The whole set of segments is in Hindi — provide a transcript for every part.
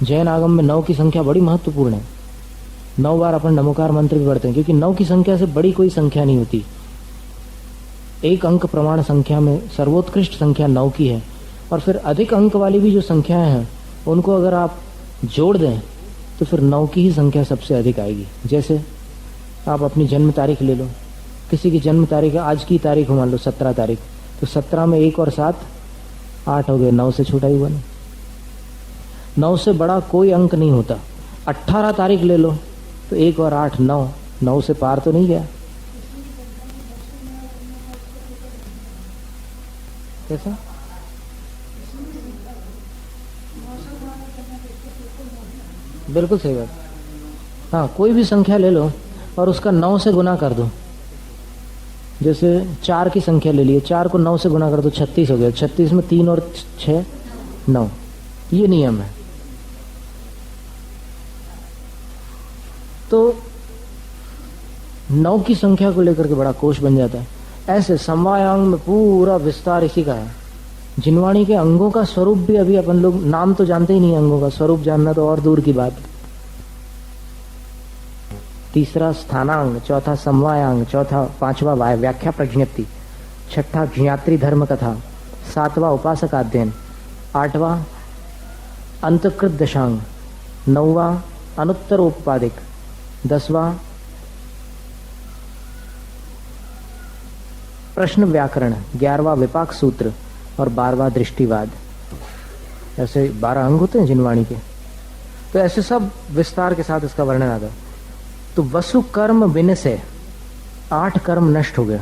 जैन आगम में 9 की संख्या बड़ी महत्वपूर्ण है। 9 बार अपन नमोकार मंत्र भी पढ़ते हैं, क्योंकि 9 की संख्या से बड़ी कोई संख्या नहीं होती। एक अंक प्रमाण संख्या में सर्वोत्कृष्ट संख्या 9 की है। और फिर अधिक अंक वाली भी जो संख्याएं हैं उनको अगर आप जोड़ दें तो फिर 9 की ही संख्या सबसे अधिक आएगी। जैसे आप अपनी जन्म तारीख ले लो, किसी की जन्म तारीख आज की तारीख हो, मान लो 17 तारीख, तो 17 में 1 और 7 8 हो गए, 9 से छोटा ही बने। 9 से बड़ा कोई अंक नहीं होता। 18 तारीख ले लो तो 1 और 8 9, 9 से पार तो नहीं गया। कैसा? बिल्कुल सही बात। हाँ, कोई भी संख्या ले लो और उसका 9 से गुना कर दो। जैसे 4 की संख्या ले लिए, 4 को 9 से गुना कर दो, 36 हो गया। 36 में 3 और 6 9, ये नियम है। तो 9 की संख्या को लेकर के बड़ा कोश बन जाता है। ऐसे समवायांग में पूरा विस्तार इसी का है। जिनवाणी के अंगों का स्वरूप भी अभी अपन लोग नाम तो जानते ही नहीं, अंगों का स्वरूप जानना तो और दूर की बात। तीसरा स्थानांग, चौथा समवायांग, चौथा 5वां व्याख्या प्रज्ञप्ति, 6ठा ज्ञात्री धर्म कथा, 7वां उपासक अध्ययन, 8वां अंतकृत दशांग, 9वां अनुत्तरोपादिक, 10वां प्रश्न व्याकरण, 11वां विपाक सूत्र और 12वां दृष्टिवाद। ऐसे 12 अंग होते हैं जिनवाणी के। तो ऐसे सब विस्तार के साथ इसका वर्णन आता है। तो वसु कर्म विनसे 8 कर्म नष्ट हो गए।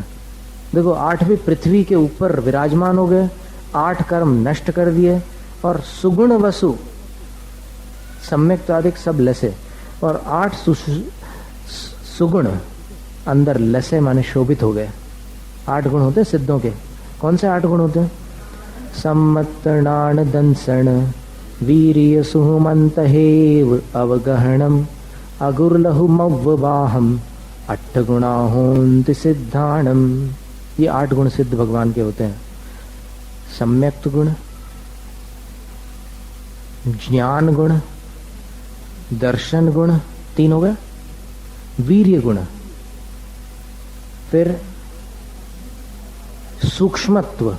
देखो 8 भी पृथ्वी के ऊपर विराजमान हो गए, 8 कर्म नष्ट कर दिए। और सुगुण वसु सम्यक तो अधिक सब लसे, और 8 सुगुण अंदर लसे माने शोभित हो गए। 8 गुण होते सिद्धों के। कौन से 8 गुण होते हैं? सम्मतनान दंसन वीर्य सुमंत हेव अवगहणम अगुरलहु मव्ववाहम 8 गुणा होन्ति सिद्धाणम। ये 8 गुण सिद्ध भगवान के होते हैं। सम्यक्त गुण, ज्ञान गुण, दर्शन गुण 3 हो गए, वीर्य गुण, फिर सूक्ष्मत्व,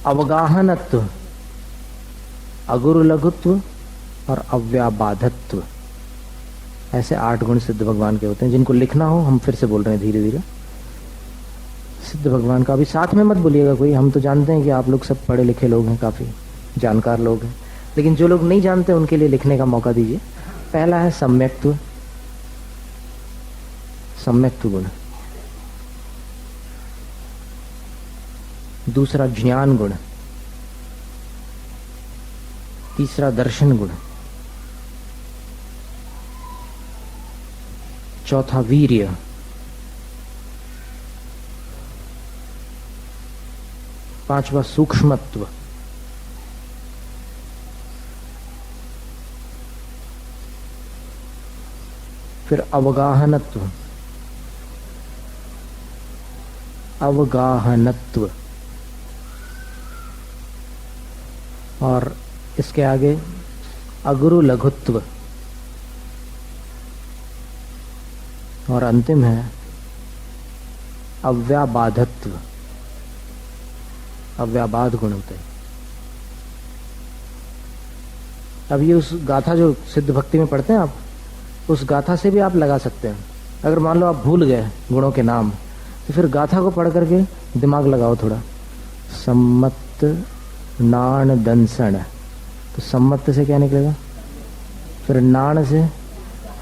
अवगाहनत्व, अगुरु लघुत्व और अव्याबाधत्व। ऐसे 8 गुण सिद्ध भगवान के होते हैं, जिनको लिखना हो। हम फिर से बोल रहे हैं धीरे धीरे। सिद्ध भगवान का अभी साथ में मत बोलिएगा कोई। हम तो जानते हैं कि आप लोग सब पढ़े लिखे लोग हैं, काफी जानकार लोग हैं, लेकिन जो लोग नहीं जानते उनके लिए लिखने का मौका दीजिए। पहला है सम्यक्त्व, सम्यक्त्व गुण। दूसरा ज्ञान गुण, तीसरा दर्शन गुण, चौथा वीर्य, पांचवा सूक्ष्मत्व, फिर अवगाहनत्व, अवगाहनत्व, और इसके आगे अगुरु लघुत्व, और अंतिम है अव्याबाधत्व। अव्याबाध गुण होते हैं। अब ये उस गाथा जो सिद्ध भक्ति में पढ़ते हैं आप, उस गाथा से भी आप लगा सकते हैं। अगर मान लो आप भूल गए गुणों के नाम, तो फिर गाथा को पढ़ करके दिमाग लगाओ थोड़ा। सम्मत नाण दंसण, तो सम्मत से क्या निकलेगा? फिर नाण से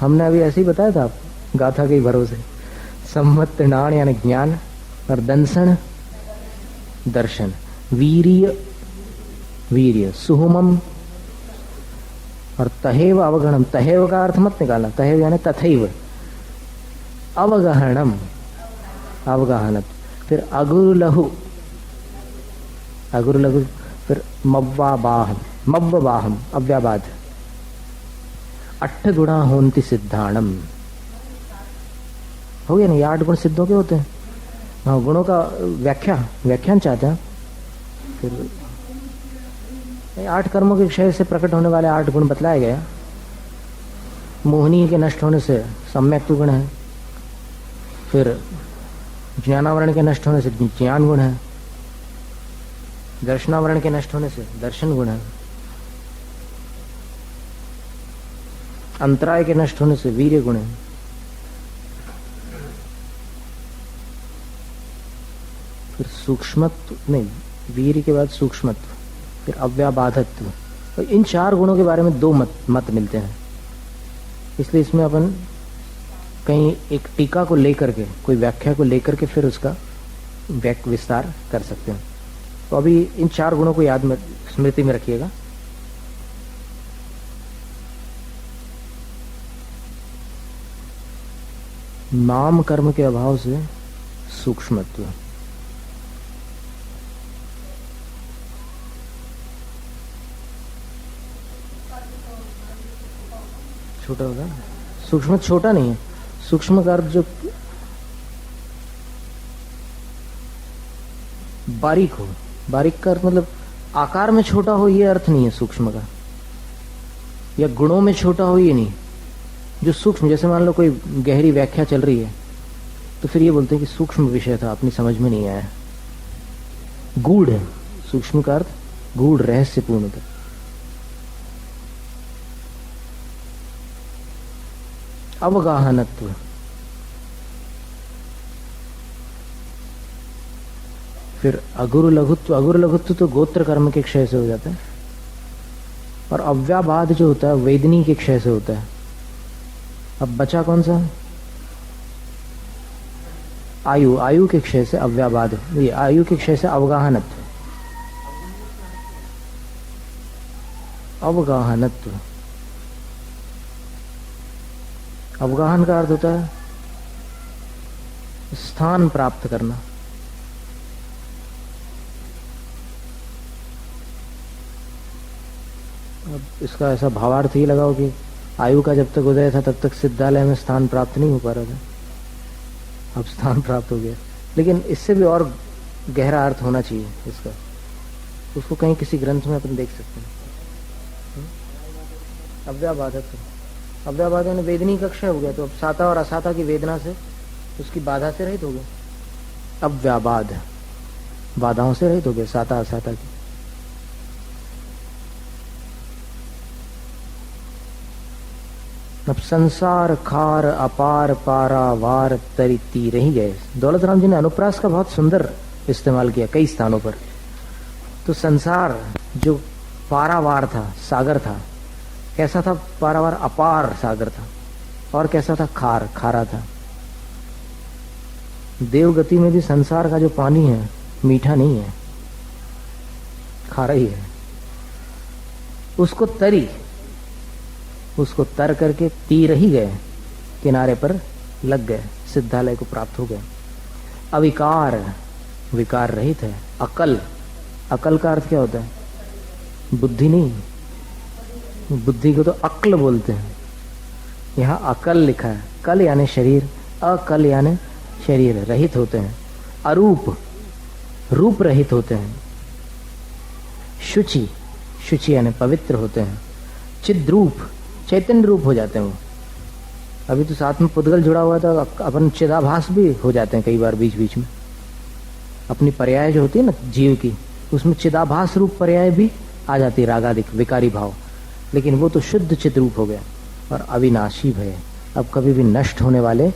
हमने अभी ऐसे ही बताया था, आप गाथा के ही भरोसे। सम्मत नाण यानी ज्ञान, और दंसण दर्शन, वीर्य वीर्य, सुहुमम, और तहेव अवगहणम। तहेव का अर्थ मत निकालना, तहेव यानी तथैव, अवगहणम अवगाहनत, फिर अगुरलहु, अगुरलहु, फिर मव्वाबाहम, मव्ववाहम अव्याबाध। 8 गुणा होन्ति सिद्धाणम। हो गया ना, ये 8 गुण सिद्धों के होते हैं। हाँ, गुणों का व्याख्यान चाहते हैं। फिर 8 कर्मों के क्षय से प्रकट होने वाले 8 गुण बतलाया गया। मोहिनी के नष्ट होने से सम्यक गुण है, फिर ज्ञानावरण के नष्ट होने से ज्ञान गुण है, दर्शनावरण के नष्ट होने से दर्शन गुण है, अंतराय के नष्ट होने से वीर्य गुण है, फिर सूक्ष्मत्व नहीं, वीर्य के बाद सूक्ष्मत्व, फिर अव्याबाधत्व। तो इन 4 गुणों के बारे में 2 मत मिलते हैं। इसलिए इसमें अपन कहीं एक टीका को लेकर के, कोई व्याख्या को लेकर के फिर उसका विस्तार कर सकते हैं। तो अभी इन 4 गुणों को याद में, स्मृति में रखिएगा। नाम कर्म के अभाव से सूक्ष्मत्व, छोटा होगा। सूक्ष्म छोटा नहीं है, सूक्ष्म का अर्थ जो बारीक हो, बारीक का अर्थ मतलब आकार में छोटा हो, ये अर्थ नहीं है सूक्ष्म का, या गुणों में छोटा हो, ये नहीं। जो सूक्ष्म, जैसे मान लो कोई गहरी व्याख्या चल रही है तो फिर ये बोलते हैं कि सूक्ष्म विषय था, अपनी समझ में नहीं आया। गूढ़ है, सूक्ष्म का अर्थ गूढ़, रहस्यपूर्ण था। अवगाहनत्व, फिर अगुरु लघुत्व। अगुरु लघुत्व तो गोत्र कर्म के क्षय से हो जाता है, और अव्याबाध जो होता है वेदनी के क्षय से होता है। अब बचा कौन सा? आयु, आयु के क्षय से अव्याबाध, ये आयु के क्षय से अवगाहनत्व। अवगाहनत्व, अवगाहन का अर्थ होता है स्थान प्राप्त करना। अब इसका ऐसा भावार्थ ही लगाओ कि आयु का जब तक उदय था तब तक सिद्धालय में स्थान प्राप्त नहीं हो पा रहा था, अब स्थान प्राप्त हो गया। लेकिन इससे भी और गहरा अर्थ होना चाहिए इसका, उसको कहीं किसी ग्रंथ में अपन देख सकते हैं। अव्याबाधत्व, अव्याबाध ने वेदनी का क्षय हो गया, तो अब साता और असाता की वेदना से, उसकी बाधा से रहित हो गया। अव्याबाध, बाधाओं से रहित हो गया साता असाता की। अब संसार खार अपार पारावार तरिती रही गए। दौलत राम जी ने अनुप्रास का बहुत सुंदर इस्तेमाल किया कई स्थानों पर। तो संसार जो पारावार था, सागर था, कैसा था? पारावार अपार सागर था। और कैसा था? खार, खारा था। देवगति में भी संसार का जो पानी है मीठा नहीं है, खारा ही है। उसको तरी, उसको तर करके तीर ही गए, किनारे पर लग गए, सिद्धालय को प्राप्त हो गए। अविकार, विकार रहित है। अकल, अकल का अर्थ क्या होता है? बुद्धि नहीं, बुद्धि को तो अक्ल बोलते हैं, यहाँ अकल लिखा है। कल यानी शरीर, अकल यानी शरीर रहित होते हैं। अरूप, रूप रहित होते हैं। शुचि, शुचि यानी पवित्र होते हैं। चिद्रूप, चैतन्य रूप हो जाते हैं वो। अभी तो साथ में पुद्गल जुड़ा हुआ था, अपन चिदाभास भी हो जाते हैं कई बार बीच बीच में। अपनी पर्याय जो होती है ना जीव की, उसमें चिदाभास रूप पर्याय भी आ जाती है, रागादिक विकारी भाव। लेकिन वो तो शुद्ध चित रूप हो गया और अविनाशी भय, अब कभी भी नष्ट होने वाले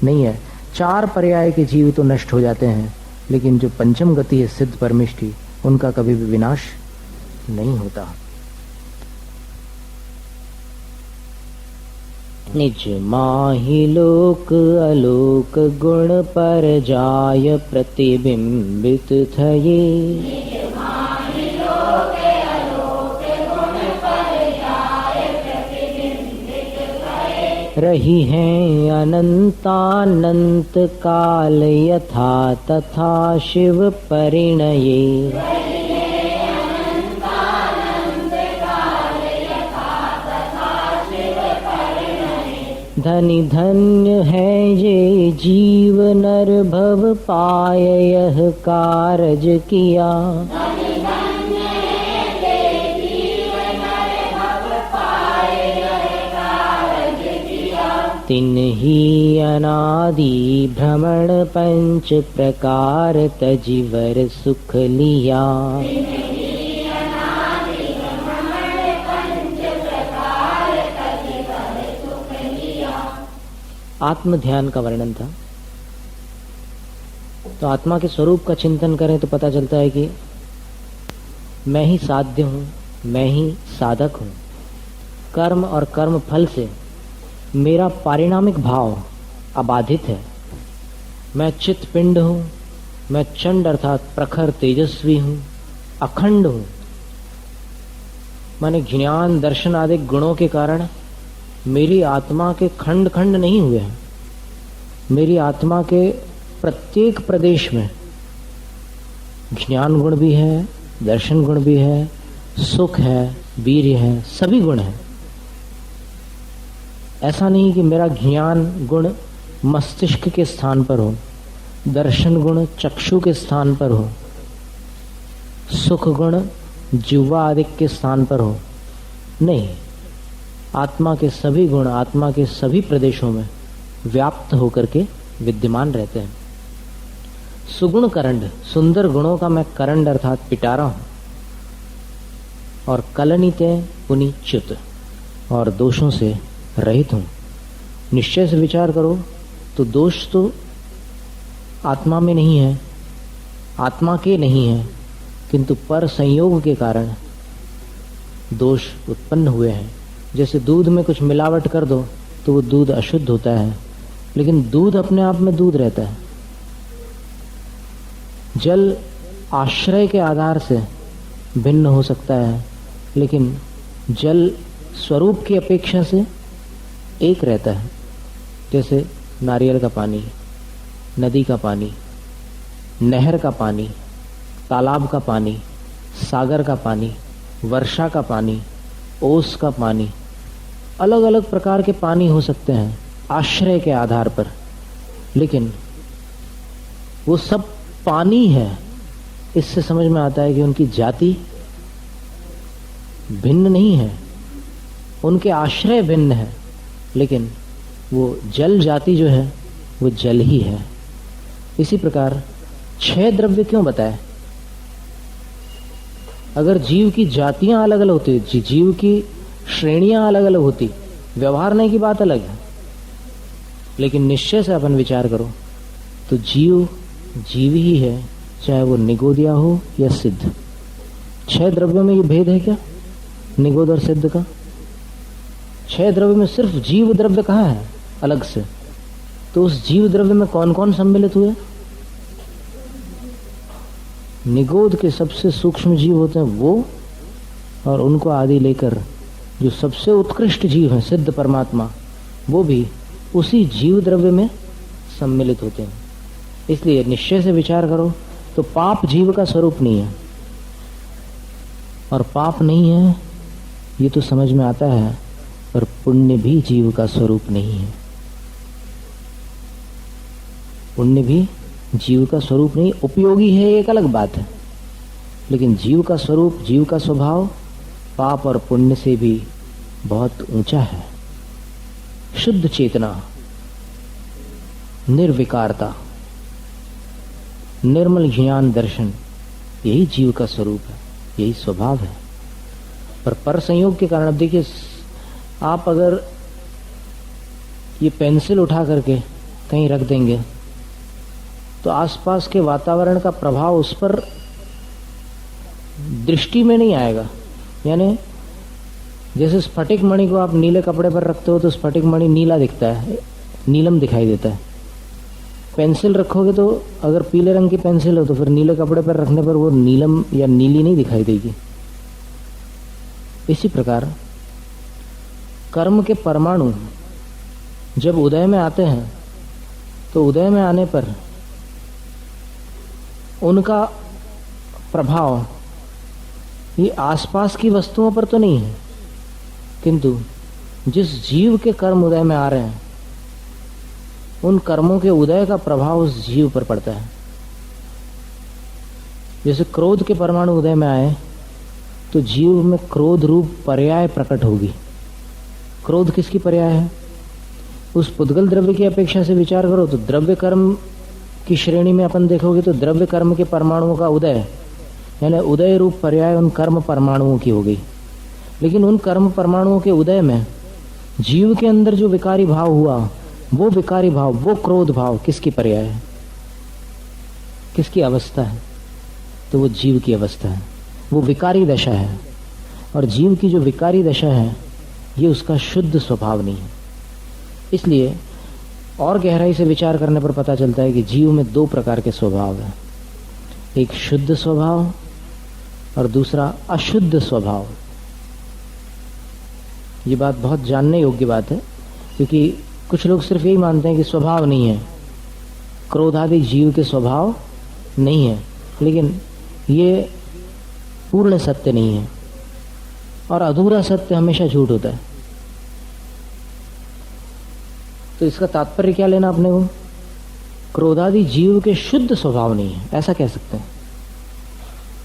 नहीं है। 4 पर्याय के जीव तो नष्ट हो जाते हैं, लेकिन जो पंचम गति है सिद्ध परमिष्ठी, उनका कभी भी विनाश नहीं होता। निज माहि लोक अलोक गुण पर जाय प्रतिबिंबित थये। रही हैं अनंतानंत काल यथा तथा शिव परिणये। धनी धन्य है ये जीव नर भव पाय यह कारज किया। तिन्ही अनादि भ्रमण पंच प्रकार तजिवर सुख लिया। आत्म ध्यान का वर्णन था। तो आत्मा के स्वरूप का चिंतन करें तो पता चलता है कि मैं ही साध्य हूं, मैं ही साधक हूं। कर्म और कर्म फल से मेरा पारिणामिक भाव अबाधित है। मैं चित्त पिंड हूं, मैं चंड अर्थात प्रखर तेजस्वी हूं, अखंड हूं। माने ज्ञान दर्शन आदि गुणों के कारण मेरी आत्मा के खंड खंड नहीं हुए हैं। मेरी आत्मा के प्रत्येक प्रदेश में ज्ञान गुण भी है, दर्शन गुण भी है, सुख है, वीर्य है, सभी गुण हैं। ऐसा नहीं कि मेरा ज्ञान गुण मस्तिष्क के स्थान पर हो, दर्शन गुण चक्षु के स्थान पर हो, सुख गुण जिह्वा आदि के स्थान पर हो। नहीं, आत्मा के सभी गुण आत्मा के सभी प्रदेशों में व्याप्त होकर के विद्यमान रहते हैं। सुगुण करंड, सुंदर गुणों का मैं करंड अर्थात पिटारा हूं। और कलनिते पुनिच्युत, और दोषों से रहित हूं। निश्चय से विचार करो तो दोष तो आत्मा में नहीं है, आत्मा के नहीं है, किंतु पर संयोग के कारण दोष उत्पन्न हुए हैं। जैसे दूध में कुछ मिलावट कर दो तो वो दूध अशुद्ध होता है, लेकिन दूध अपने आप में दूध रहता है। जल आश्रय के आधार से भिन्न हो सकता है, लेकिन जल स्वरूप की अपेक्षा से एक रहता है। जैसे नारियल का पानी, नदी का पानी, नहर का पानी, तालाब का पानी, सागर का पानी, वर्षा का पानी, ओस का पानी, अलग अलग प्रकार के पानी हो सकते हैं आश्रय के आधार पर, लेकिन वो सब पानी है। इससे समझ में आता है कि उनकी जाति भिन्न नहीं है, उनके आश्रय भिन्न है, लेकिन वो जल जाति जो है वो जल ही है। इसी प्रकार 6 द्रव्य क्यों बताए? अगर जीव की जातियां अलग अलग होती, जीव की श्रेणियां अलग अलग होती, व्यवहारने की बात अलग है, लेकिन निश्चय से अपन विचार करो तो जीव जीव ही है, चाहे वो निगोदिया हो या सिद्ध। 6 द्रव्यों में ये भेद है क्या, निगोद और सिद्ध का? 6 द्रव्य में सिर्फ जीव द्रव्य कहाँ है अलग से? तो उस जीव द्रव्य में कौन कौन सम्मिलित हुए? निगोद के सबसे सूक्ष्म जीव होते हैं वो, और उनको आदि लेकर जो सबसे उत्कृष्ट जीव है सिद्ध परमात्मा, वो भी उसी जीव द्रव्य में सम्मिलित होते हैं। इसलिए निश्चय से विचार करो तो पाप जीव का स्वरूप नहीं है, और पाप नहीं है ये तो समझ में आता है, पर पुण्य भी जीव का स्वरूप नहीं है। पुण्य भी जीव का स्वरूप नहीं, उपयोगी है एक अलग बात है, लेकिन जीव का स्वरूप, जीव का स्वभाव पाप और पुण्य से भी बहुत ऊंचा है। शुद्ध चेतना, निर्विकारता, निर्मल ज्ञान दर्शन, यही जीव का स्वरूप है, यही स्वभाव है। पर संयोग के कारण, अब देखिए, आप अगर ये पेंसिल उठा करके कहीं रख देंगे तो आसपास के वातावरण का प्रभाव उस पर दृष्टि में नहीं आएगा। यानी जैसे स्फटिक मणि को आप नीले कपड़े पर रखते हो तो स्फटिक मणि नीला दिखता है, नीलम दिखाई देता है। पेंसिल रखोगे तो अगर पीले रंग की पेंसिल हो तो फिर नीले कपड़े पर रखने पर वो नीलम या नीली नहीं दिखाई देगी। इसी प्रकार कर्म के परमाणु जब उदय में आते हैं तो उदय में आने पर उनका प्रभाव ये आसपास की वस्तुओं पर तो नहीं है, किंतु जिस जीव के कर्म उदय में आ रहे हैं उन कर्मों के उदय का प्रभाव उस जीव पर पड़ता है। जैसे क्रोध के परमाणु उदय में आए तो जीव में क्रोध रूप पर्याय प्रकट होगी। क्रोध किसकी पर्याय है? उस पुद्गल द्रव्य की अपेक्षा से विचार करो तो द्रव्य कर्म की श्रेणी में अपन देखोगे तो द्रव्य कर्म के परमाणुओं का उदय, यानी उदय रूप पर्याय उन कर्म परमाणुओं की हो गई। लेकिन उन कर्म परमाणुओं के उदय में जीव के अंदर जो विकारी भाव हुआ, वो विकारी भाव, वो क्रोध भाव किसकी पर्याय है, किसकी अवस्था है? तो वो जीव की अवस्था है, वो विकारी दशा है। और जीव की जो विकारी दशा है ये उसका शुद्ध स्वभाव नहीं है। इसलिए और गहराई से विचार करने पर पता चलता है कि जीव में दो प्रकार के स्वभाव हैं, एक शुद्ध स्वभाव और दूसरा अशुद्ध स्वभाव। ये बात बहुत जानने योग्य बात है, क्योंकि कुछ लोग सिर्फ यही मानते हैं कि स्वभाव नहीं है, क्रोध आदि जीव के स्वभाव नहीं है, लेकिन ये पूर्ण सत्य नहीं है और अधूरा सत्य हमेशा झूठ होता है। तो इसका तात्पर्य क्या लेना अपने को? क्रोधादि जीव के शुद्ध स्वभाव नहीं है, ऐसा कह सकते हैं।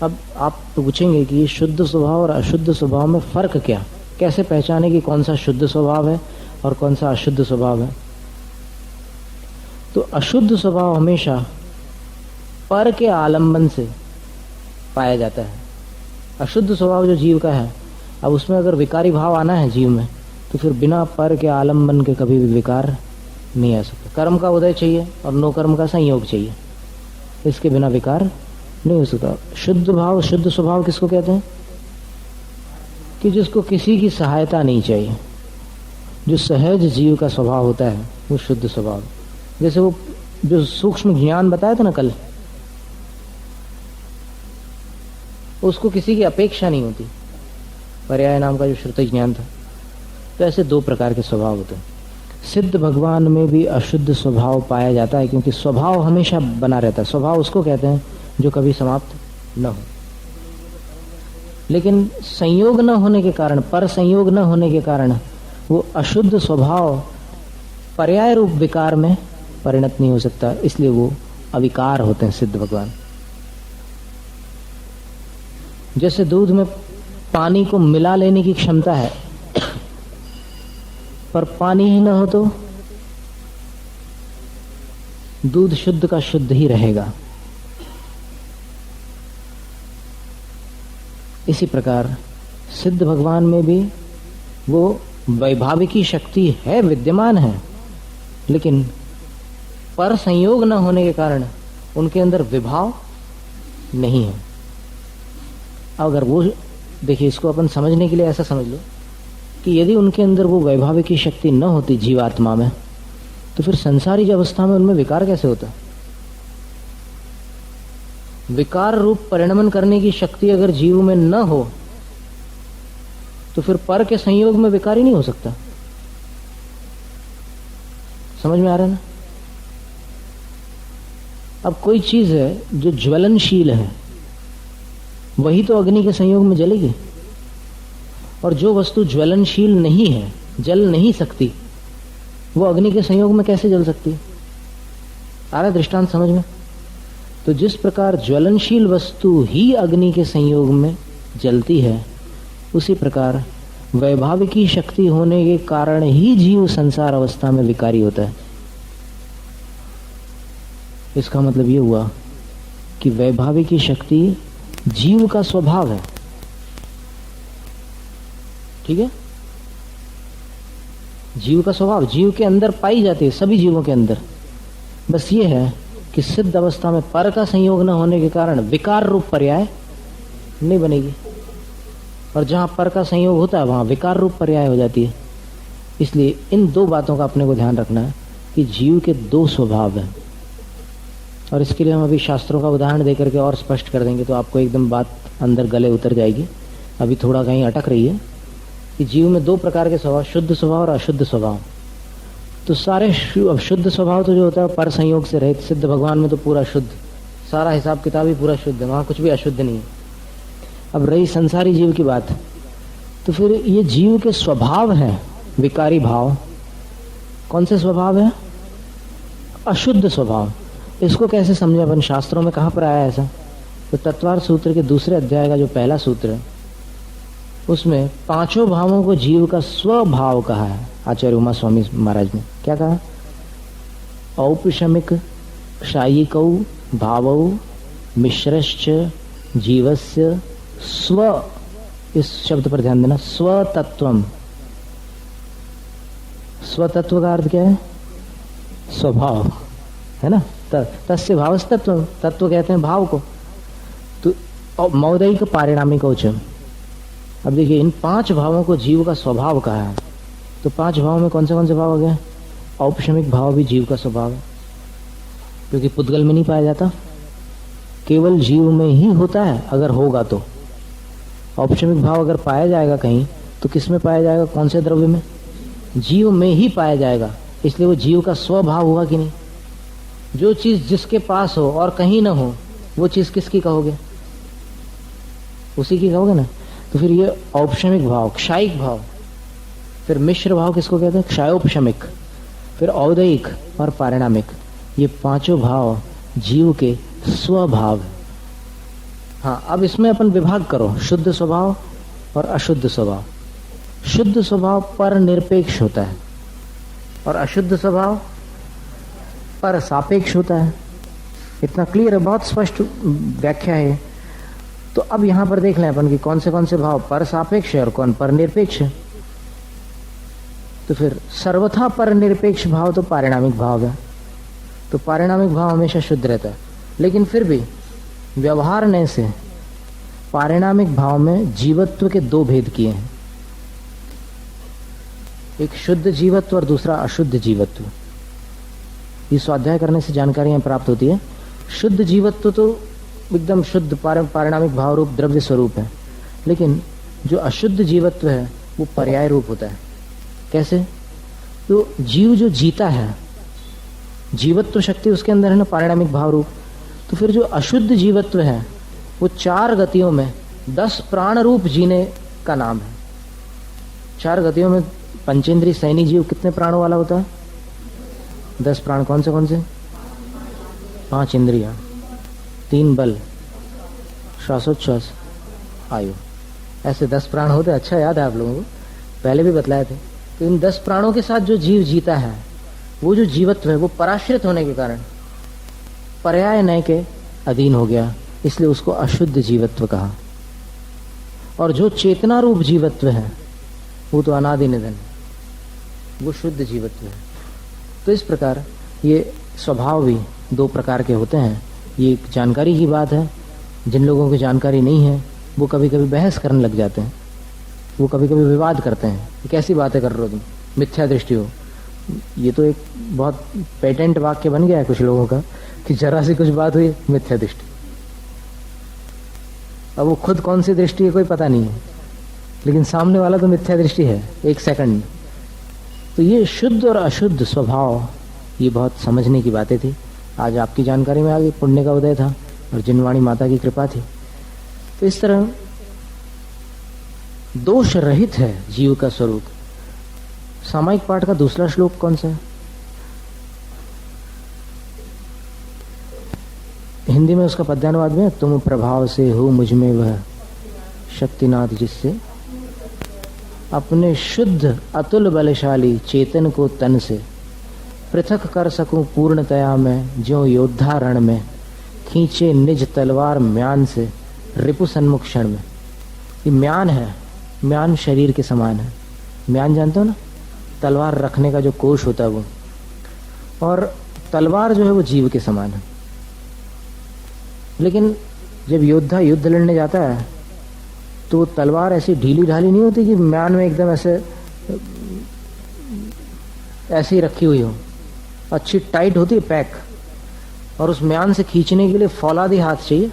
अब आप पूछेंगे कि ये शुद्ध स्वभाव और अशुद्ध स्वभाव में फर्क क्या, कैसे पहचाने कि कौन सा शुद्ध स्वभाव है और कौन सा अशुद्ध स्वभाव है? तो अशुद्ध स्वभाव हमेशा पर के आलंबन से पाया जाता है। अशुद्ध स्वभाव जो जीव का है, अब उसमें अगर विकारी भाव आना है जीव में, तो फिर बिना पर के आलंबन के कभी भी विकार नहीं आ सकता। कर्म का उदय चाहिए और नो कर्म का संयोग चाहिए, इसके बिना विकार नहीं हो सकता। शुद्ध भाव, शुद्ध स्वभाव किसको कहते हैं? कि जिसको किसी की सहायता नहीं चाहिए, जो सहज जीव का स्वभाव होता है वो शुद्ध स्वभाव। जैसे वो जो सूक्ष्म ज्ञान बताया था ना कल, उसको किसी की अपेक्षा नहीं होती, पर्याय नाम का जो श्रुति ज्ञान था। तो ऐसे दो प्रकार के स्वभाव होते हैं। सिद्ध भगवान में भी अशुद्ध स्वभाव पाया जाता है, क्योंकि स्वभाव हमेशा बना रहता है। स्वभाव उसको कहते हैं जो कभी समाप्त न हो। लेकिन संयोग न होने के कारण, पर संयोग न होने के कारण वो अशुद्ध स्वभाव पर्याय रूप विकार में परिणत नहीं हो सकता, इसलिए वो अविकार होते हैं सिद्ध भगवान। जैसे दूध में पानी को मिला लेने की क्षमता है, पर पानी ही न हो तो दूध शुद्ध का शुद्ध ही रहेगा। इसी प्रकार सिद्ध भगवान में भी वो वैभाविकी शक्ति है, विद्यमान है, लेकिन पर संयोग न होने के कारण उनके अंदर विभाव नहीं है। अगर वो देखिए, इसको अपन समझने के लिए ऐसा समझ लो कि यदि उनके अंदर वो वैभाविकी शक्ति न होती जीवात्मा में, तो फिर संसारी अवस्था में उनमें विकार कैसे होता? विकार रूप परिणमन करने की शक्ति अगर जीव में न हो तो फिर पर के संयोग में विकार ही नहीं हो सकता। समझ में आ रहा है ना? अब कोई चीज है जो ज्वलनशील है, वही तो अग्नि के संयोग में जलेगी, और जो वस्तु ज्वलनशील नहीं है, जल नहीं सकती, वो अग्नि के संयोग में कैसे जल सकती? आ रहा दृष्टांत समझ में? तो जिस प्रकार ज्वलनशील वस्तु ही अग्नि के संयोग में जलती है, उसी प्रकार वैभाविकी शक्ति होने के कारण ही जीव संसार अवस्था में विकारी होता है। इसका मतलब ये हुआ कि वैभाविकी शक्ति जीव का स्वभाव है। ठीक है? जीव का स्वभाव जीव के अंदर पाई जाती है, सभी जीवों के अंदर। बस ये है कि सिद्ध अवस्था में पर का संयोग न होने के कारण विकार रूप पर्याय नहीं बनेगी, और जहां पर का संयोग होता है वहां विकार रूप पर्याय हो जाती है। इसलिए इन दो बातों का अपने को ध्यान रखना है कि जीव के दो स्वभाव हैं, और इसके लिए हम अभी शास्त्रों का उदाहरण देकर के और स्पष्ट कर देंगे, तो आपको एकदम बात अंदर गले उतर जाएगी। अभी थोड़ा कहीं अटक रही है कि जीव में दो प्रकार के स्वभाव, शुद्ध स्वभाव और अशुद्ध स्वभाव। तो सारे शुद्ध स्वभाव तो जो होता है पर संयोग से रहित, सिद्ध भगवान में तो पूरा शुद्ध, सारा हिसाब किताब ही पूरा शुद्ध है, वहां कुछ भी अशुद्ध नहीं है। अब रही संसारी जीव की बात, तो फिर ये जीव के स्वभाव हैं विकारी भाव। कौन से स्वभाव है? अशुद्ध स्वभाव। इसको कैसे समझे अपन? शास्त्रों में कहां पर आया ऐसा? तो तत्वार्थ सूत्र के दूसरे अध्याय का जो पहला सूत्र है, उसमें पांचों भावों को जीव का स्वभाव कहा है। आचार्य उमा स्वामी महाराज ने क्या कहा, औपशमिक क्षायिकौ भावौ मिश्रश्च जीवस्य स्व, इस शब्द पर ध्यान देना, स्वतत्वम। स्वतत्व का अर्थ क्या है, स्वभाव, है ना। तस्य भावस्तत्व, तत्व कहते हैं भाव को। तो मौदैक पारिणामिक औचम। अब देखिए इन 5 भावों को जीव का स्वभाव कहा है। तो 5 भाव में कौन से भाव हो गए, औपशमिक भाव भी जीव का स्वभाव है, क्योंकि पुद्गल में नहीं पाया जाता, केवल जीव में ही होता है अगर होगा तो। औपशमिक भाव अगर पाया जाएगा कहीं तो किस में पाया जाएगा, कौन से द्रव्य में, जीव में ही पाया जाएगा। इसलिए वो जीव का स्वभाव हुआ कि नहीं। जो चीज जिसके पास हो और कहीं ना हो वो चीज किसकी कहोगे, उसी की कहोगे ना। तो फिर ये औपशमिक भाव, क्षायिक भाव, फिर मिश्र भाव किसको कहते हैं, क्षायोपशमिक, फिर औदैहिक और पारिणामिक, ये 5 भाव जीव के स्वभाव है। हाँ, अब इसमें अपन विभाग करो, शुद्ध स्वभाव और अशुद्ध स्वभाव। शुद्ध स्वभाव पर निरपेक्ष होता है और अशुद्ध स्वभाव पर सापेक्ष होता है। इतना क्लियर है, बहुत स्पष्ट व्याख्या है। तो अब यहां पर देख लें अपन कि कौन से भाव पर सापेक्ष है और कौन पर निरपेक्ष है। तो फिर सर्वथा पर निरपेक्ष भाव तो पारिणामिक भाव है। तो पारिणामिक भाव हमेशा शुद्ध रहता है, लेकिन फिर भी व्यवहार ने से पारिणामिक भाव में जीवत्व के 2 भेद किए हैं, एक शुद्ध जीवत्व और दूसरा अशुद्ध जीवत्व। ये स्वाध्याय करने से जानकारियां प्राप्त होती है। शुद्ध जीवत्व तो एकदम शुद्ध पारिणामिक भाव रूप द्रव्य स्वरूप है, लेकिन जो अशुद्ध जीवत्व है वो पर्याय रूप होता है। कैसे, तो जीव जो जीता है, जीवत्व शक्ति उसके अंदर है ना, पारिणामिक भाव रूप। तो फिर जो अशुद्ध जीवत्व है वो 4 गतियों में 10 प्राण रूप जीने का नाम है। 4 गतियों में पंचेंद्रिय सैनी जीव कितने प्राणों वाला होता है, 10 प्राण। कौन से 5 इंद्रियां, 3 बल, श्वासोच्छ्वास, आयु, ऐसे 10 प्राण होते। अच्छा याद है आप लोगों को, पहले भी बतलाए थे। तो इन 10 प्राणों के साथ जो जीव जीता है, वो जो जीवत्व है वो पराश्रित होने के कारण पर्याय नय के अधीन हो गया, इसलिए उसको अशुद्ध जीवत्व कहा। और जो चेतना रूप जीवत्व है वो तो अनादि निधन, वो शुद्ध जीवत्व है। तो इस प्रकार ये स्वभाव भी 2 प्रकार के होते हैं। ये एक जानकारी की बात है। जिन लोगों की जानकारी नहीं है वो कभी कभी बहस करने लग जाते हैं, वो कभी कभी विवाद करते हैं, कैसी बातें कर रहे हो तुम, मिथ्या दृष्टि हो। ये तो एक बहुत पेटेंट वाक्य बन गया है कुछ लोगों का कि जरा सी कुछ बात हुई मिथ्या दृष्टि। अब वो खुद कौन सी दृष्टि है कोई पता नहीं है, लेकिन सामने वाला तो मिथ्या दृष्टि है 1 सेकंड में। तो ये शुद्ध और अशुद्ध स्वभाव, ये बहुत समझने की बातें थी। आज आपकी जानकारी में आ गई, पुण्य का उदय था और जिनवाणी माता की कृपा थी। तो इस तरह दोष रहित है जीव का स्वरूप। सामायिक पाठ का दूसरा श्लोक कौन सा है, हिंदी में उसका पद्यानुवाद में, तुम प्रभाव से हो मुझ में वह शक्तिनाथ जिससे अपने शुद्ध अतुल बलशाली चेतन को तन से पृथक कर सकूं पूर्णतया में, ज्यों योद्धा रण में खींचे निज तलवार म्यान से रिपु सन्मुख क्षण में। ये म्यान है, म्यान शरीर के समान है। म्यान जानते हो ना, तलवार रखने का जो कोश होता है वो, और तलवार जो है वो जीव के समान है। लेकिन जब योद्धा युद्ध लड़ने जाता है तो तलवार ऐसी ढीली ढाली नहीं होती कि म्यान में एकदम ऐसे ही रखी हुई हो, अच्छी टाइट होती है पैक, और उस म्यान से खींचने के लिए फौलादी हाथ चाहिए।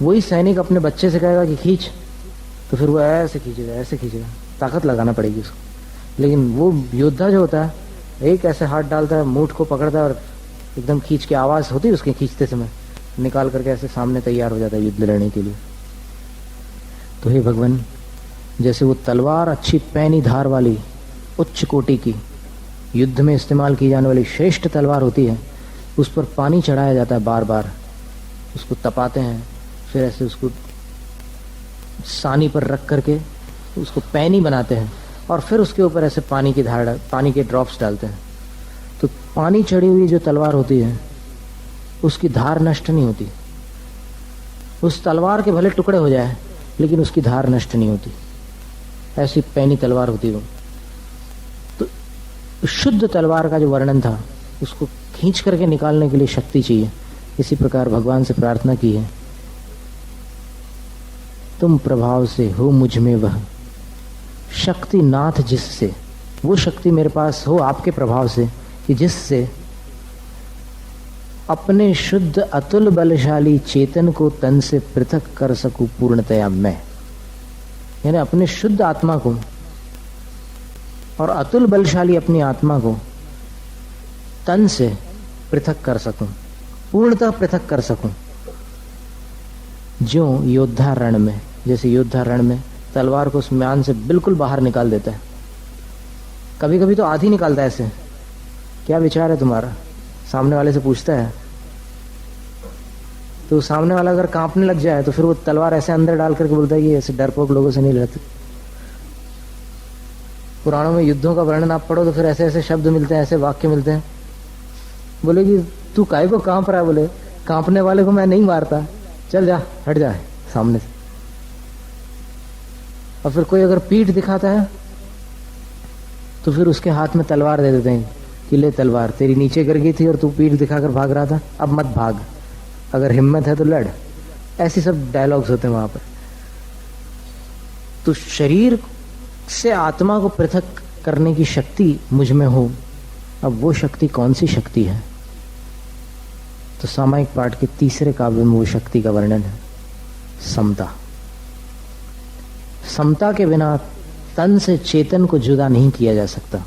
वही सैनिक अपने बच्चे से कहेगा कि खींच, तो फिर वो ऐसे खींचेगा, ताकत लगाना पड़ेगी उसको। लेकिन वो योद्धा जो होता है एक ऐसे हाथ डालता है, मूठ को पकड़ता है और एकदम खींच के आवाज होती है उसके खींचते समय, निकाल करके ऐसे सामने तैयार हो जाता है युद्ध लड़ने के लिए। तो हे भगवान, जैसे वो तलवार अच्छी पैनी धार वाली उच्च कोटि की युद्ध में इस्तेमाल की जाने वाली श्रेष्ठ तलवार होती है, उस पर पानी चढ़ाया जाता है, बार बार उसको तपाते हैं, फिर ऐसे उसको सानी पर रख करके उसको पैनी बनाते हैं और फिर उसके ऊपर ऐसे पानी की धार, पानी के ड्रॉप्स डालते हैं, तो पानी चढ़ी हुई जो तलवार होती है उसकी धार नष्ट नहीं होती। उस तलवार के भले टुकड़े हो जाए लेकिन उसकी धार नष्ट नहीं होती। ऐसी पैनी तलवार होती है वो। तो शुद्ध तलवार का जो वर्णन था उसको खींच करके निकालने के लिए शक्ति चाहिए। इसी प्रकार भगवान से प्रार्थना की है, तुम प्रभाव से हो मुझ में वह शक्ति नाथ जिससे, वो शक्ति मेरे पास हो आपके प्रभाव से कि जिससे अपने शुद्ध अतुल बलशाली चेतन को तन से पृथक कर सकूं पूर्णतया मैं। यानी अपने शुद्ध आत्मा को और अतुल बलशाली अपनी आत्मा को तन से पृथक कर सकूं, पूर्णतः पृथक कर सकूं। जो योद्धा रण में, जैसे योद्धा रण में तलवार को उस म्यान से बिल्कुल बाहर निकाल देता है, कभी कभी तो आधी निकालता है। ऐसे क्या विचार है तुम्हारा, सामने वाले से पूछता है, तो सामने वाला अगर कांपने लग जाए तो फिर वो तलवार ऐसे अंदर डाल करके बोलता है कि ऐसे डरपोक लोगों से नहीं लड़ते। पुराणों में युद्धों का वर्णन आप पढ़ो तो फिर ऐसे ऐसे शब्द मिलते हैं, ऐसे वाक्य मिलते हैं। बोले कि तू काहे को कांप रहा है, बोले कांपने वाले को मैं नहीं मारता, चल जा हट जा सामने से। और फिर कोई अगर पीठ दिखाता है तो फिर उसके हाथ में तलवार दे देते हैं कि ले तलवार, तेरी नीचे गिर गई थी और तू पीठ दिखाकर भाग रहा था, अब मत भाग, अगर हिम्मत है तो लड़। ऐसी सब डायलॉग्स होते हैं वहां पर। तो शरीर से आत्मा को पृथक करने की शक्ति मुझ में हो, अब वो शक्ति कौन सी शक्ति है? तो सामायिक पाठ के तीसरे काव्य में वो शक्ति का वर्णन है, समता। समता के बिना तन से चेतन को जुदा नहीं किया जा सकता।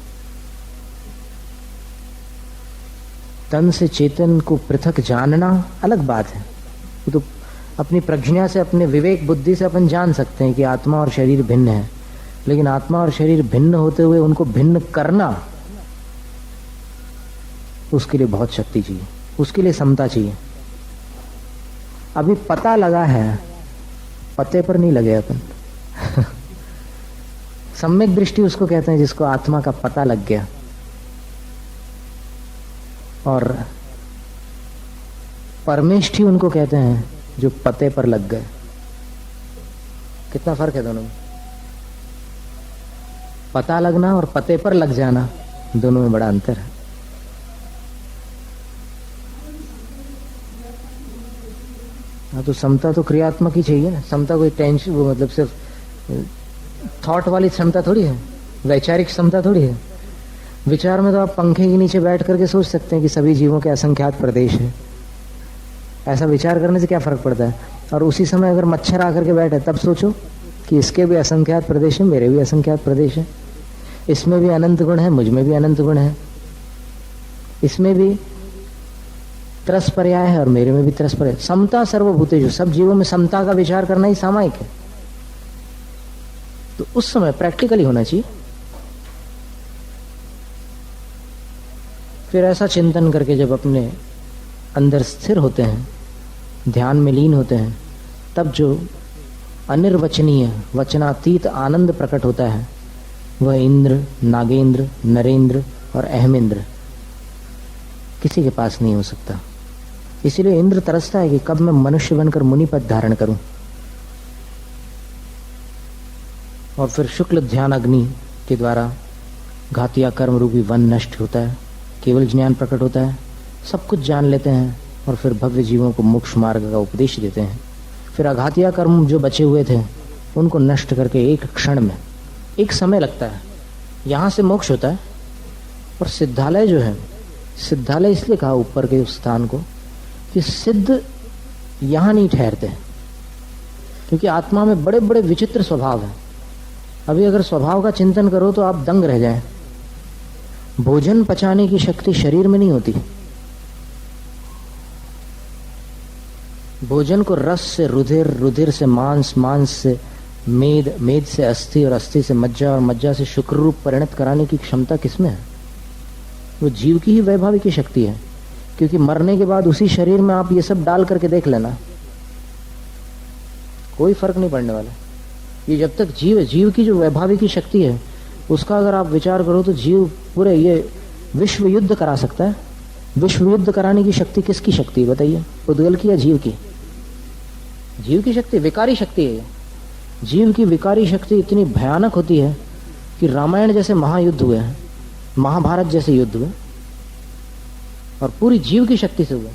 तन से चेतन को पृथक जानना अलग बात है, वो तो अपनी प्रज्ञा से, अपने विवेक बुद्धि से अपन जान सकते हैं कि आत्मा और शरीर भिन्न है। लेकिन आत्मा और शरीर भिन्न होते हुए उनको भिन्न करना, उसके लिए बहुत शक्ति चाहिए, उसके लिए समता चाहिए। अभी पता लगा है, पते पर नहीं लगे अपन। सम्यक दृष्टि उसको कहते हैं जिसको आत्मा का पता लग गया, और परमेष्ठी उनको कहते हैं जो पते पर लग गए। कितना फर्क है दोनों में? पता लगना और पते पर लग जाना, दोनों में बड़ा अंतर है। हाँ, तो समता तो क्रियात्मक ही चाहिए ना। समता कोई टेंशन, वो मतलब सिर्फ थॉट वाली क्षमता थोड़ी है, वैचारिक क्षमता थोड़ी है। विचार में तो आप पंखे के नीचे बैठ करके सोच सकते हैं कि सभी जीवों के असंख्यात प्रदेश है। ऐसा विचार करने से क्या फर्क पड़ता है? और उसी समय अगर मच्छर आकर के बैठे तब सोचो कि इसके भी असंख्यात प्रदेश है, मेरे भी असंख्यात प्रदेश है, इसमें भी अनंत गुण है, मुझ में भी अनंत गुण है, इसमें भी त्रस पर्याय है और मेरे में भी त्रस पर्याय। समता सर्वभूतेषु, सब जीवों में समता का विचार करना ही सामायिक है। तो उस समय प्रैक्टिकली होना चाहिए। फिर ऐसा चिंतन करके जब अपने अंदर स्थिर होते हैं, ध्यान में लीन होते हैं, तब जो अनिर्वचनीय वचनातीत आनंद प्रकट होता है वह इंद्र, नागेंद्र, नरेंद्र और अहमेंद्र किसी के पास नहीं हो सकता। इसीलिए इंद्र तरसता है कि कब मैं मनुष्य बनकर मुनि पद धारण करूं। और फिर शुक्ल ध्यान अग्नि के द्वारा घातिया कर्म रूपी वन नष्ट होता है, केवल ज्ञान प्रकट होता है, सब कुछ जान लेते हैं और फिर भव्य जीवों को मोक्ष मार्ग का उपदेश देते हैं। फिर अघातिया कर्म जो बचे हुए थे उनको नष्ट करके एक क्षण में, एक समय लगता है, यहाँ से मोक्ष होता है। और सिद्धालय जो है, सिद्धालय इसलिए कहा ऊपर के उस स्थान को कि सिद्ध यहाँ नहीं ठहरते हैं, क्योंकि आत्मा में बड़े बड़े विचित्र स्वभाव है। अभी अगर स्वभाव का चिंतन करो तो आप दंग रह जाएं। भोजन पचाने की शक्ति शरीर में नहीं होती। भोजन को रस से रुधिर, रुधिर से मांस, मांस से मेद, मेद से अस्थि और अस्थि से मज्जा और मज्जा से शुक्र रूप परिणत कराने की क्षमता किसमें है? वो जीव की ही वैभाविक शक्ति है। क्योंकि मरने के बाद उसी शरीर में आप ये सब डाल करके देख लेना, कोई फर्क नहीं पड़ने वाला। ये जब तक जीव है, जीव की जो वैभाविक शक्ति है उसका अगर आप विचार करो तो जीव पूरे ये विश्व युद्ध करा सकता है। विश्व युद्ध कराने की शक्ति किसकी शक्ति है बताइए, पुद्गल की या जीव की? जीव की शक्ति, विकारी शक्ति है। जीव की विकारी शक्ति इतनी भयानक होती है कि रामायण जैसे महायुद्ध हुए हैं, महाभारत जैसे युद्ध हुए, और पूरी जीव की शक्ति से हुए।